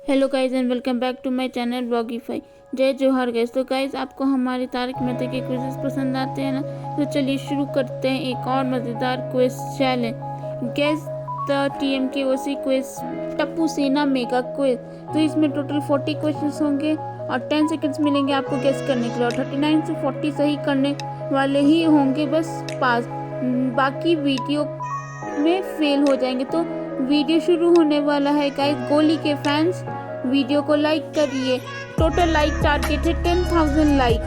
Hello guys and welcome back to my channel Blogify. जय जोहर guys. तो guys आपको हमारे तारक मेहता के क्विज़ेस पसंद आते हैं ना, तो चलिए शुरू करते हैं एक और मज़ेदार quiz challenge guess the TMKOC quiz Tappu Sena mega quiz. तो इसमें टोटल 40 क्वेश्चंस होंगे और 10 सेकंड्स मिलेंगे आपको गेस करने के लिए और 39 से 40 सही करने वाले ही होंगे बस पास, बाकी वीडियो में फेल हो जाएंगे। तो वीडियो शुरू होने वाला है गाइस। गोली के फैंस वीडियो को लाइक करिए। टोटल लाइक टारगेट है 10,000 लाइक।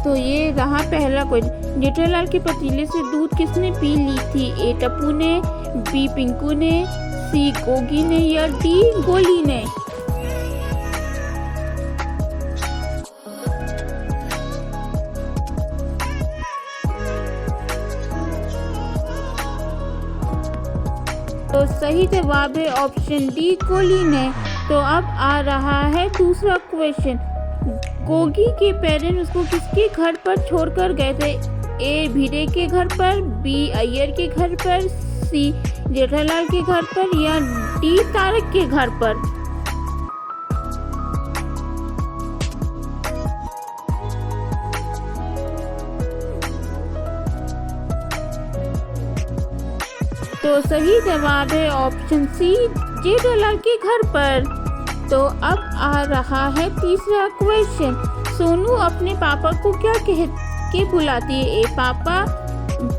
तो ये रहा पहला क्वेश्चन। जेठालाल के पतीले से दूध किसने पी ली थी? ए टप्पू ने, बी पिंकू ने, सी गोगी ने या डी गोली ने? तो सही जवाब है ऑप्शन डी गोली ने। तो अब आ रहा है दूसरा क्वेश्चन। गोगी के पेरेंट्स उसको किसके घर पर छोड़कर गए थे? ए भिड़े के घर पर, बी अय्यर के घर पर, सी जेठालाल के घर पर या डी तारक के घर पर? तो सही जवाब है ऑप्शन सी जेठालाल के घर पर। तो अब आ रहा है तीसरा क्वेश्चन। सोनू अपने पापा को क्या कह के बुलाती है? ए पापा,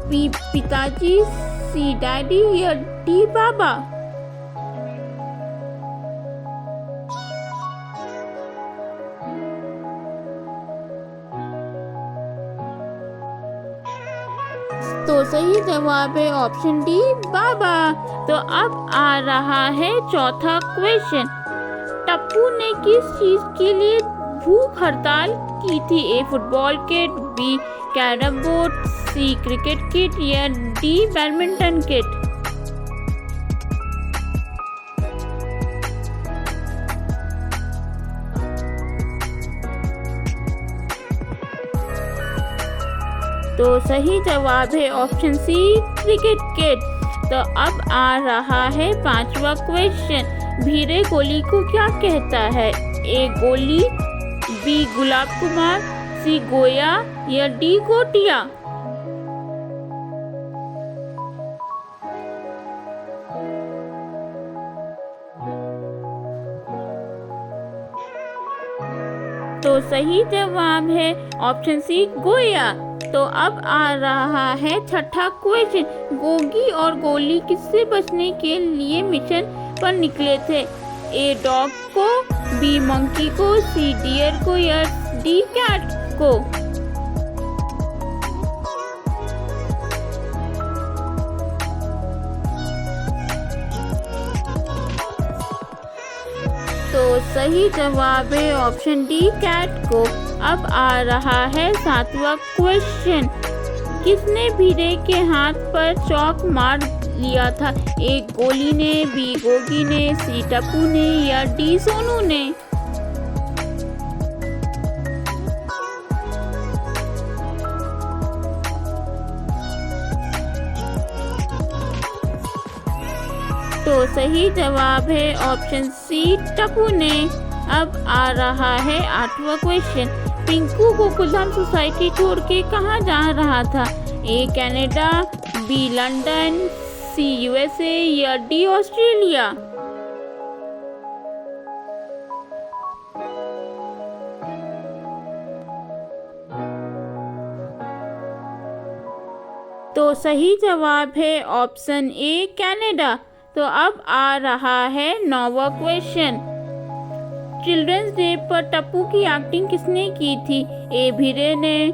बी पिताजी, सी डैडी या डी बाबा? तो सही जवाब है ऑप्शन डी बाबा। तो अब आ रहा है चौथा क्वेश्चन। टप्पू ने किस चीज के लिए भूख हड़ताल की थी? A football kit, B carrom board, C cricket kit या डी बैडमिंटन किट? तो सही जवाब है ऑप्शन सी क्रिकेट किट। तो अब आ रहा है पांचवा क्वेश्चन। भीरे गोली को क्या कहता है? ए गोली, बी गुलाब कुमार, सी गोया या डी गोटिया? तो सही जवाब है ऑप्शन सी गोया। तो अब आ रहा है छठा क्वेश्चन। गोगी और गोली किससे बचने के लिए मिशन पर निकले थे? ए डॉग को, बी मंकी को, सी डियर को या डी कैट को? तो सही जवाब है ऑप्शन डी कैट को। अब आ रहा है सातवां क्वेश्चन। किसने भिड़े के हाथ पर चौक मार लिया था? ए गोली ने, बी गोगी ने, सी टप्पू ने या डी सोनू ने? तो सही जवाब है ऑप्शन सी टप्पू ने। अब आ रहा है आठवां क्वेश्चन। पिंकू गोकुलधाम सोसाइटी छोड़ के कहाँ जा रहा था? A Canada, B London, C USA या डी ऑस्ट्रेलिया? तो सही जवाब है ऑप्शन ए कनाडा। तो अब आ रहा है नौवां क्वेश्चन। चिल्ड्रंस डे पर टप्पू की एक्टिंग किसने की थी? ए भिड़े ने,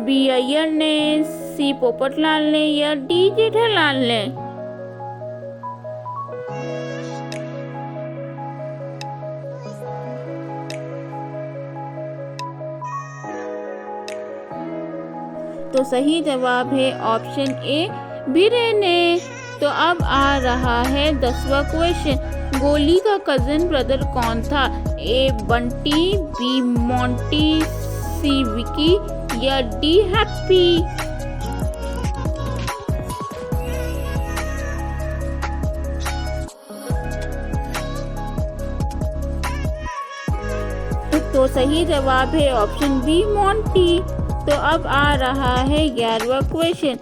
बी अय्यर ने, सी पोपटलाल ने या डी जेठालाल ने? तो सही जवाब है ऑप्शन ए भिड़े ने। तो अब आ रहा है 10वां क्वेश्चन। गोली का कजिन ब्रदर कौन था? ए बंटी, बी मोंटी, सी विकी या डी हैप्पी? तो सही जवाब है ऑप्शन बी मोंटी। तो अब आ रहा है 11वां क्वेश्चन।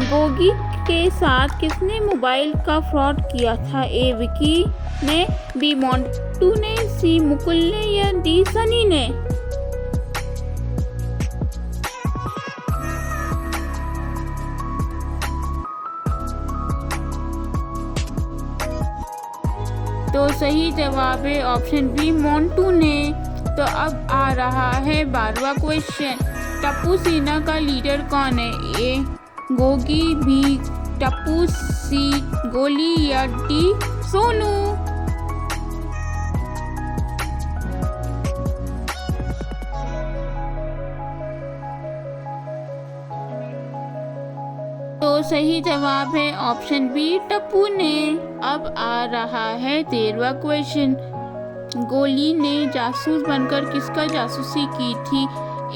गोगी के साथ किसने मोबाइल का फ्रॉड किया था? ए विकी ने, बी मोंटू ने, सी मुकुल ने या डी सनी ने? तो सही जवाब है ऑप्शन बी मोंटू ने। तो अब आ रहा है 12वां क्वेश्चन। टप्पू सेना का लीडर कौन है? ए गोगी, बी टप्पू, सी गोली या डी सोनू? तो सही जवाब है ऑप्शन बी टप्पू ने। अब आ रहा है 13वां क्वेश्चन। गोली ने जासूस बनकर किसका जासूसी की थी?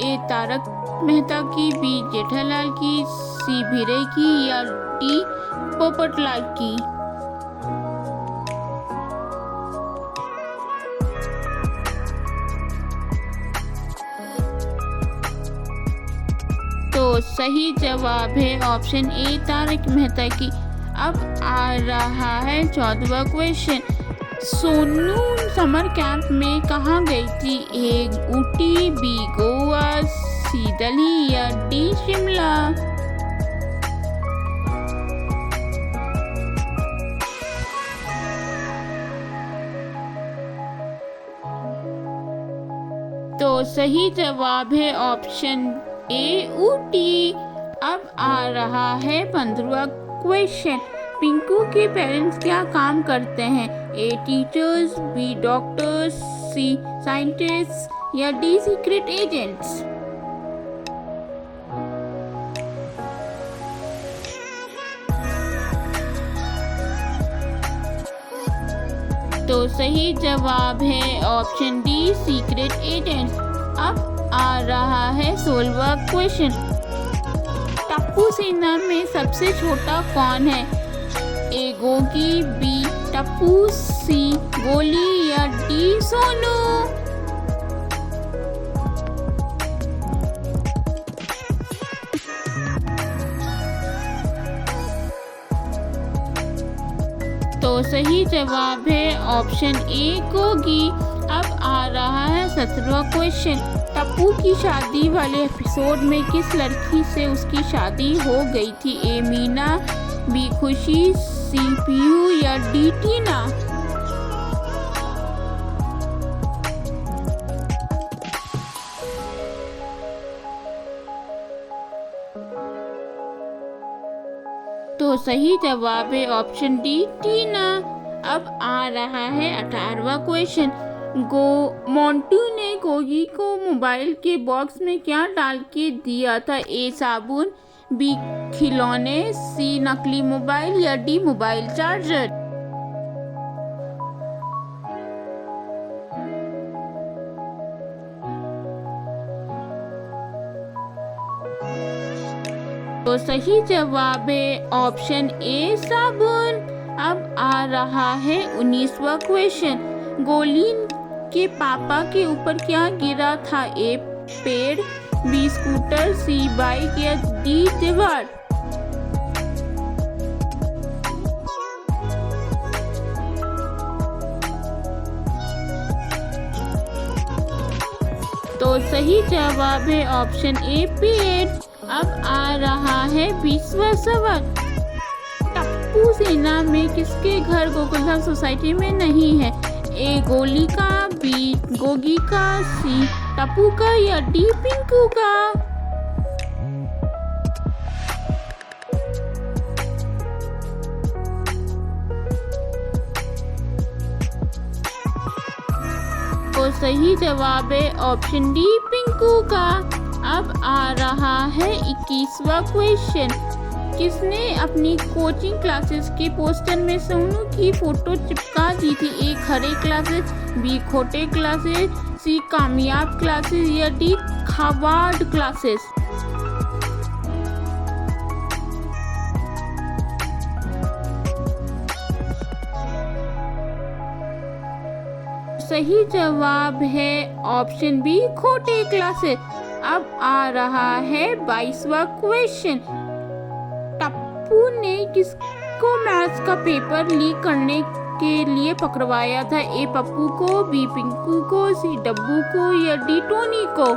ए तारक मेहता की, बी जेठालाल की, सी भिरे की या डी पोपटलाल की? तो सही जवाब है ऑप्शन ए तारक मेहता की। अब आ रहा है 14वां क्वेश्चन। सोनू समर कैंप में कहाँ गई थी? ए ऊटी, बी गोवा, सी दिल्ली या डी शिमला? तो सही जवाब है ऑप्शन ए ऊटी। अब आ रहा है 15वां क्वेश्चन। पिंकू के पेरेंट्स क्या काम करते हैं? ए टीचर्स, बी डॉक्टर्स, सी साइंटिस्ट या डी सीक्रेट एजेंट्स? तो सही जवाब है ऑप्शन डी सीक्रेट एजेंट्स। अब आ रहा है 16वां क्वेश्चन। टप्पू सेना में सबसे छोटा कौन है? ए गोगी, बी टप्पू, सी गोली या डी सोनू? तो सही जवाब है ऑप्शन ए गोगी। अब आ रहा है 17वां क्वेश्चन। टप्पू की शादी वाले एपिसोड में किस लड़की से उसकी शादी हो गई थी? ए मीना, बी खुशी, सी पीहू या डी टीना? तो सही जवाब है ऑप्शन डी टीना। अब आ रहा है 18वां क्वेश्चन। मोंटू ने गोगी को मोबाइल के बॉक्स में क्या डाल के दिया था? ए साबुन, बी खिलौने, सी नकली मोबाइल या डी मोबाइल चार्जर? तो सही जवाब है ऑप्शन ए साबुन। अब आ रहा है 19वां क्वेश्चन। गोली के पापा के ऊपर क्या गिरा था? ए पेड़, बी स्कूटर, सी बाइक या डी दीवार? तो सही जवाब है ऑप्शन ए पेड़। अब आ रहा है 20वां सवाल। टप्पू सेना में किसके घर गोकुलधाम सोसाइटी में नहीं है? ए गोली का, बी गोगी का, सी टप्पू का या डी पिंकू का? तो सही जवाब है ऑप्शन डी पिंकू का। अब आ रहा है 21वां क्वेश्चन। किसने अपनी कोचिंग क्लासेस के पोस्टर में सोनू की फोटो चिपका दी थी? ए खरे क्लासेस, बी खोटे क्लासेस, सी कामयाब क्लासेस या डी खवाड क्लासेस? सही जवाब है ऑप्शन बी खोटे क्लासेस। अब आ रहा है 22वां क्वेश्चन। टप्पू ने किसको मैथ्स का पेपर लीक करने के लिए पकड़वाया था? ए पप्पू को, बी पिंकू को, सी डब्बू को या डी टोनी को?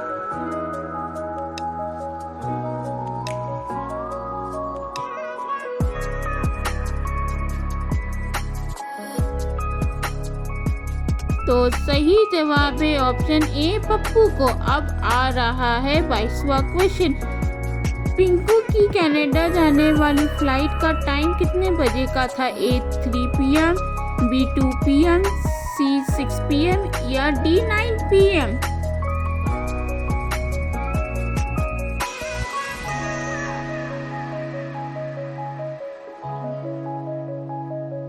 तो सही जवाब है ऑप्शन ए पप्पू को। अब आ रहा है 22वां क्वेश्चन। पिंकू की कनाडा जाने वाली फ्लाइट का टाइम कितने बजे का था? ए 3 PM, बी 2 PM, सी 6 PM या डी 9 PM?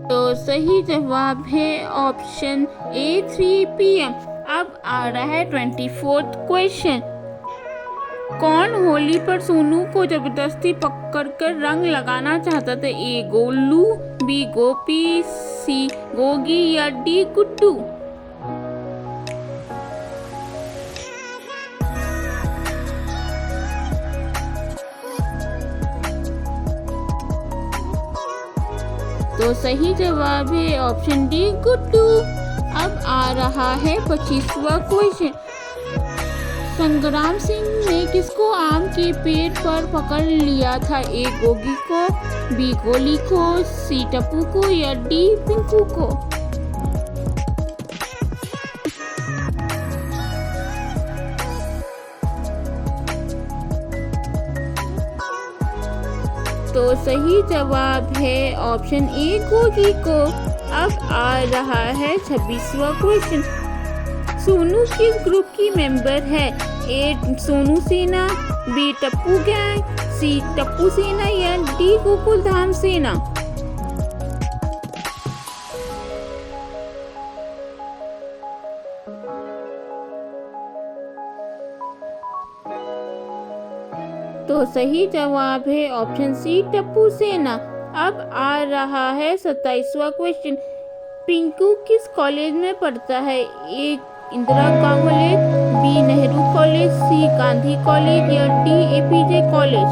तो सही जवाब है ऑप्शन ए 3 PM। अब आ रहा है 24th क्वेश्चन। कौन होली पर सोनू को जबरदस्ती पकड़कर रंग लगाना चाहता था? ए गोलू, बी गोपी, सी गोगी या डी गुड्डू? तो सही जवाब है ऑप्शन डी गुड्डू। अब आ रहा है 25वां क्वेश्चन। संग्राम सिंह ने किसको आम के पेड़ पर पकड़ लिया था? ए गोगी को, बी गोली को, सी टप्पू को या डी पिंकू को? तो सही जवाब है ऑप्शन ए गोगी को। अब आ रहा है 26वां क्वेश्चन। सोनू किस ग्रुप की मेंबर है? ए सोनू सेना, बी टप्पू गैंग, सी टप्पू सेना या डी गोकुल धाम सेना? तो सही जवाब है ऑप्शन सी टप्पू सेना। अब आ रहा है 27वां क्वेश्चन। पिंकू किस कॉलेज में पढ़ता है? A Indira college, B Nehru college, C Gandhi college या डी APJ कॉलेज?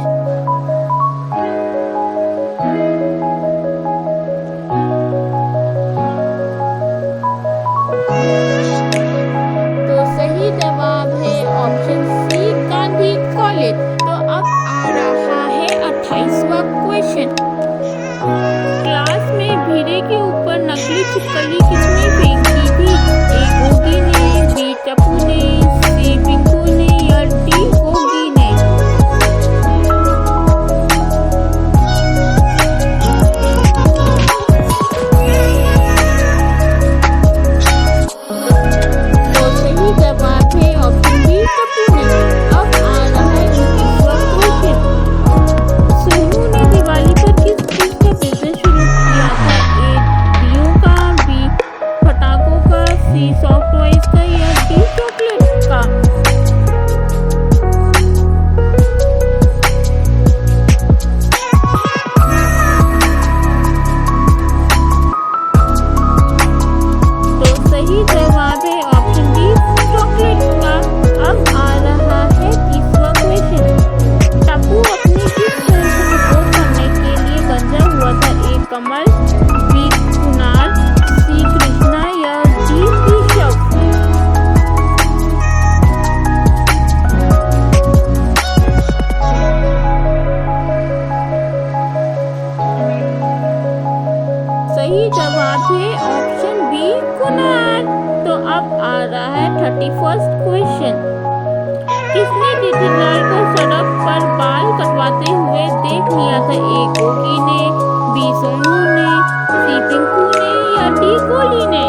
तो सही जवाब है ऑप्शन सी गांधी कॉलेज। तो अब आ रहा है 28वां क्वेश्चन। क्लास में भीड़े के ऊपर नकली छिपकली किसने फेंकी थी? ए गोगी ने, बी टप्पू ने, सी पिंकू ने या डी गोगी ने? तो सही जवाब है ऑप्शन बी टप्पू ने। अब आ रहा है 29वां क्वेश्चन। सोनू ने दिवाली पर किस चीज का बिजनेस शुरू किया था? ए दियों का, बी पटाखों का, सी सॉफ्ट टॉयज का या डी चॉकलेट का? तो सही जवाब है ऑप्शन डी चॉकलेट का। अब आ रहा है 30वां क्वेश्चन। टप्पू अपनी किस फ्रेंड को प्रपोज करने के लिए गंजा हुआ था? ए कमल, बी कुणाल, सी कृष्णा या डी केशव? सही जवाब है ऑप्शन बी कुणाल। तो अब आ रहा है 31st क्वेश्चन। किसने जेठीलाल को सड़क पर बाल कटवाते हुए देख लिया था? ए गोगी ने, बी सोनू ने, सी पिंकू ने या डी गोली ने?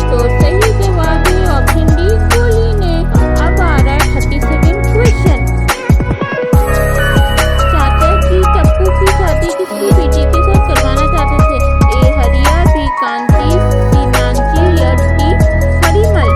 तो सही जवाब है ऑप्शन डी गोली ने। अब आ रहा है 32nd क्वेश्चन। चाचा की टप्पू की शादी किसकी बेटी के साथ करवाना चाहते थे? ए हरिया, बी कांति, सी नानजी या डी परिमल?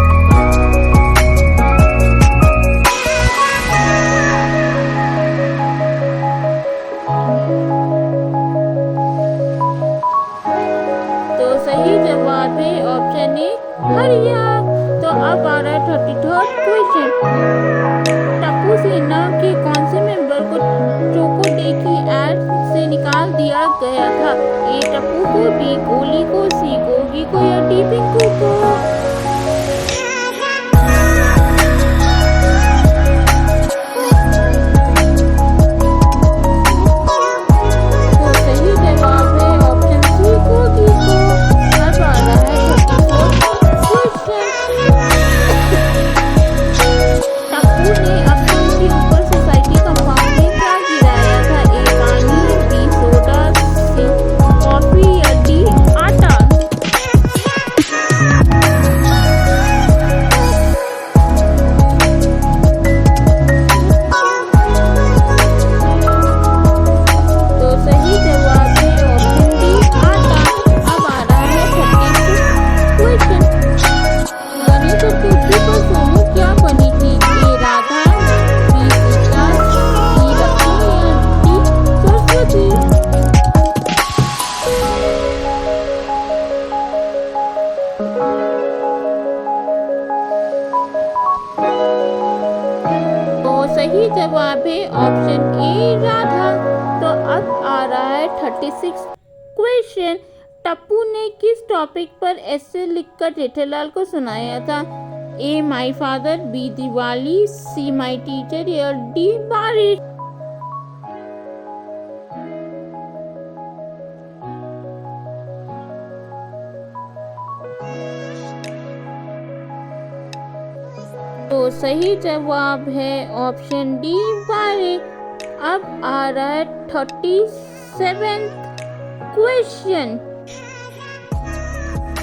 बी गोली को, सी गोगी को या डी पिंकू को। तो सही जवाब है ऑप्शन सी गोगी को। अब आ रहा है 34th क्वेश्चन। टप्पू ने अपने के ऊपर सोसाइटी कंपाउंड में क्या गिराया था? ए पानी, बी सोडा, सी कॉफी या डी आटा। तो सही जवाब है ऑप्शन डी आटा। अब आ रहा है 36th क्वेश्चन। गणेश चतुर्थी पर सोनू क्या बनी थी? ए राधा, बी सीता, सी लक्ष्मी या डी सरस्वती। तो सही जवाब है ऑप्शन ए राधा। तो अब आ रहा है 36th क्वेश्चन। टप्पू ने किस टॉपिक पर ऐसे लिखकर जेठालाल को सुनाया था? A my father, B Diwali, C my teacher या डी बारिश। तो सही जवाब है ऑप्शन डी बारिश। अब आ रहा है 37th क्वेश्चन।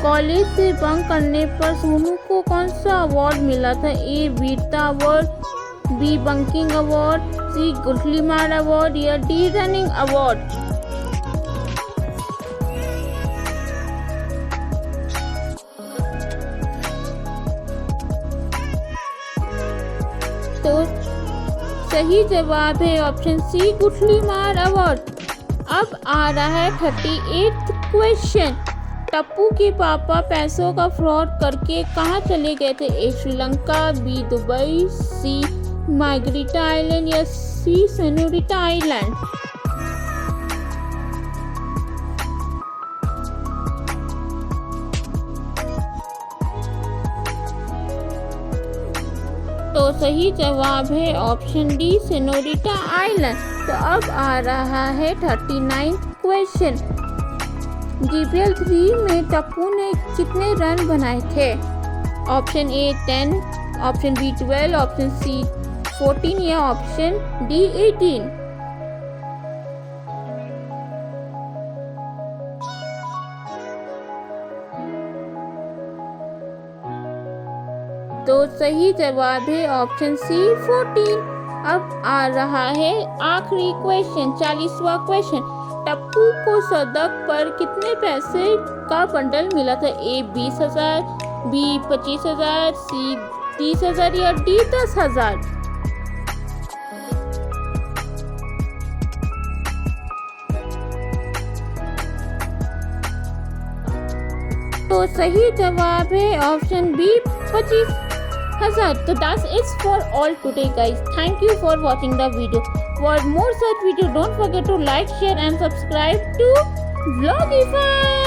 कॉलेज से बंक करने पर सोनू को कौन सा अवार्ड मिला था? ए वीरता अवार्ड, बी बंकिंग अवार्ड, सी गुठली मार अवार्ड या डी रनिंग अवार्ड। तो सही जवाब है ऑप्शन सी गुठली मार अवार्ड। अब आ रहा है 38th क्वेश्चन। टप्पू के पापा पैसों का फ्रॉड करके कहाँ चले गए थे? ए श्रीलंका, बी दुबई, सी मार्गरीटा आइलैंड या सी सेनोरिटा आइलैंड। तो सही जवाब है ऑप्शन डी सेनोरिटा आइलैंड। तो अब आ रहा है 39th क्वेश्चन। जीपीएल 3 में टप्पू ने कितने रन बनाए थे? Option A 10, option B 12, option C 14 या ऑप्शन डी 18। तो सही जवाब है ऑप्शन सी 14। अब आ रहा है आखिरी क्वेश्चन, 40वां क्वेश्चन। टप्पू को सदक पर कितने पैसे का बंडल मिला था? ए 20,000, बी 25,000, सी 30,000 या डी 10,000। तो सही जवाब है option B 25,000. So that's it for all today, guys. Thank you for watching the video. For more such video, don't forget to like, share and subscribe to Vlogify.